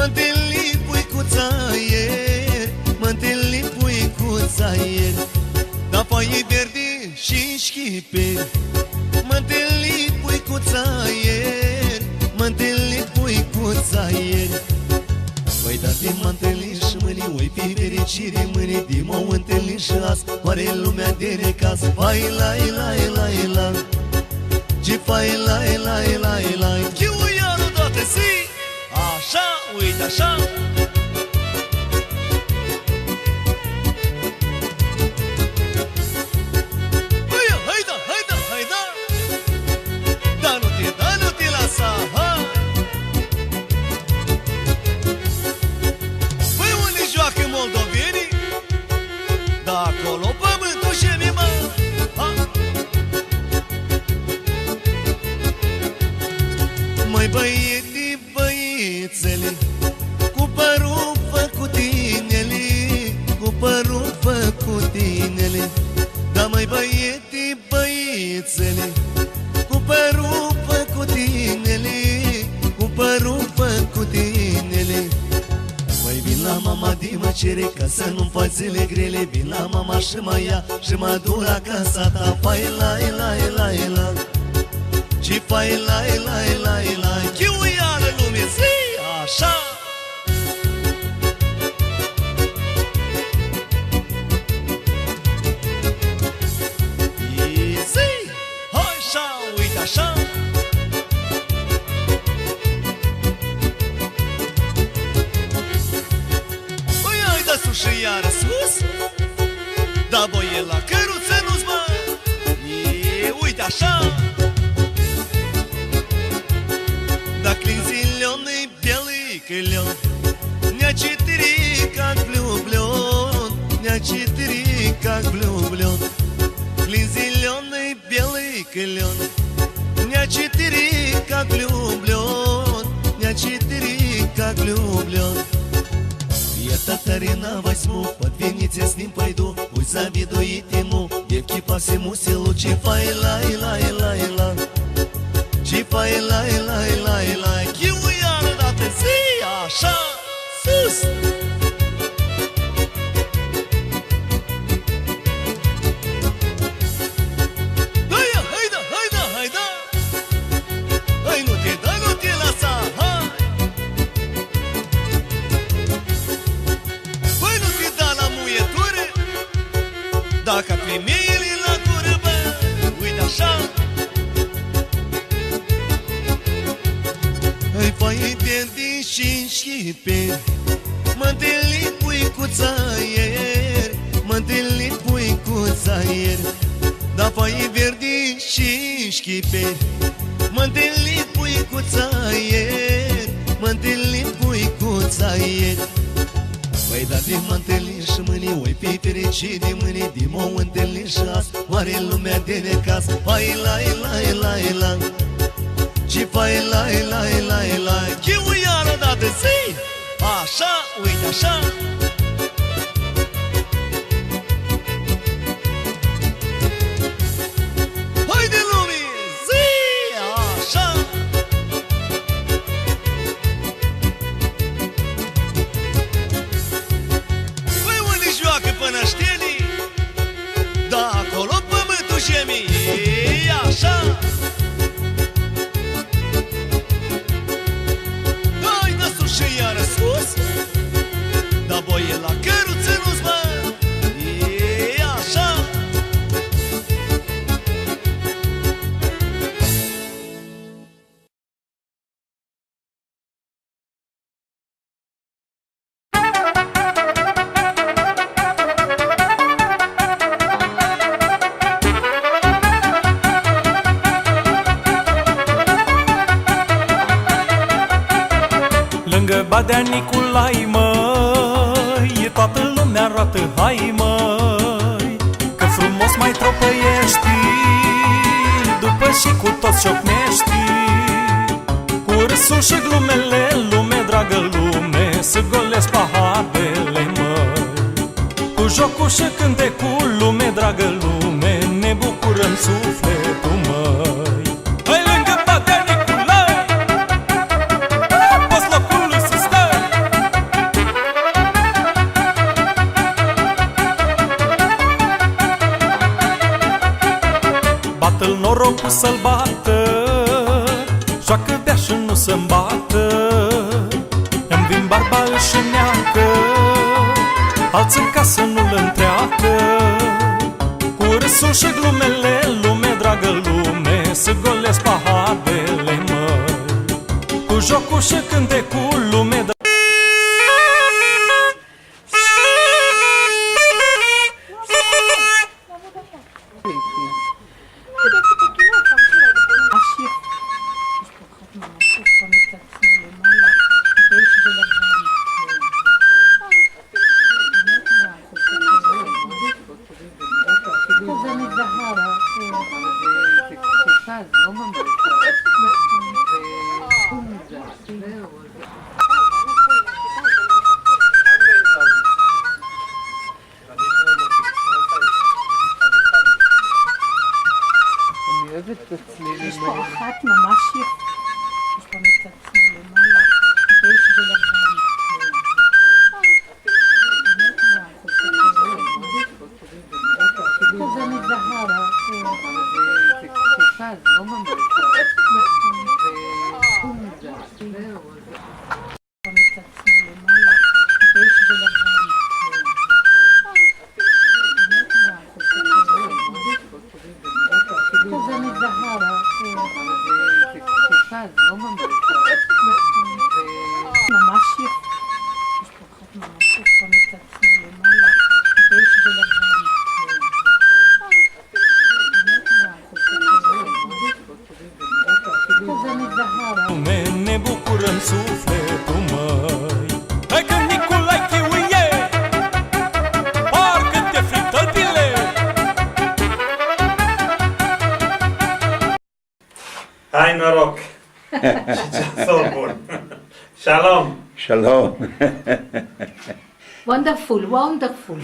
întâlni puicuța ieri, mă întâlni puicuța ieri, da foaie verde și șchipe. Mă întâlni puicuța ieri, mă întâlni puicuța ieri. Păi da, mă întâlni și mâine, oi fi fericire mâine, de m-au întâlnit și azi, oare lumea de necaz. Fai la la la la, ce fai la la la la, chiu iară toate zi, așa, uite așa. Măi băietii, băiețele, cu părul făcut inele, cu părul făcut inele. Da, măi băietii, băiețele, cu părul făcut inele, cu părul făcut inele. Măi vin la mama de mă cere ca să nu-mi faci zile grele, vin la mama și mă ia și mă duc la casa ta. Fai la la la la, și fai la la la la, chiu iară lume zi, așa. Zi, așa, uite așa. Băi, hai da sus și iară sus, da boie la căruță nu-ți mă, uite așa. Да клин зеленый, белый клен, дня 4 как влюблен, дня 4 как влюблен. Клин зеленый, белый клен, дня 4 как влюблен, дня 4 как влюблен. Я татарина возьму, под Венеция с ним пойду, пусть завидует ему девки по всему селу. Чифай лай лай лай лай, și fai la la la la, chiu iară dată zi, așa, sus. Hai-da, hai-da, hai-da, hai-da, hai nu te da, nu te lăsa, hai. Băi nu te da la muietură, dacă femeile la gură, bă, uite așa. Îi fai pierde și șchipe, mă întâlni puicuța ieri, mă întâlni puicuța ieri, da fai verde și șchipe. Mă întâlni puicuța ieri, mă întâlni puicuța ieri. Păi da, de mă întâlni și mâine, oi fi fericire mâine, de m-au întâlnit și azi, oare lumea de necaz. Hai la la la la, și fai la la la la, chiu iară dată zi, așa, uite așa. Haide lume, zi, așa. Păi unde joacă pănăștenii, da acolo pământul șemii, așa. Și iară sus, da boie la căruță nu-ți mă, e așa. Lângă Badea Niculai, măi, toată lumea roată, hai, măi, că frumos mai tropăiești, după și cu toți ciocnești. Cu râsul și glumele, lume, dragă lume, să golesc paharele, măi. Cu jocul și cântecul, lume, dragă lume, ne bucurăm sufletul, măi. Hai lângă Badea Niculai, poți locul lui să stai. să-l bată, joacă dea și nu să-mi bată. Îmi vin barba și neacă, alți în casă nu-l întreacă. Cu râsul și glumele, lume, dragă lume, să golesc paharele, măi. Cu jocul și cântecul, lume, dragă. אני אוהבת את הצלילים יש פה האלה. אחת ממש יפה, יש פה מצד שמאל למעלה, בייש ולבן. כזה מזהרה. זה קצת, זה לא ממש. זהו. מצד שמאל למעלה, בייש ולבן. כזה מזהרה. זה קצת, זה לא ממש. ממש יפה. יש פה אחת ממש יפה מצד שמאל למעלה, בייש ולבן. כזה מזהרה. Ne bucurăm sufletul, măi. Hai că Nicolae chiuie, parcă te fric tălpile. Hai noroc! Și ceasul bun! Shalom! Shalom. Wonderful, wonderful.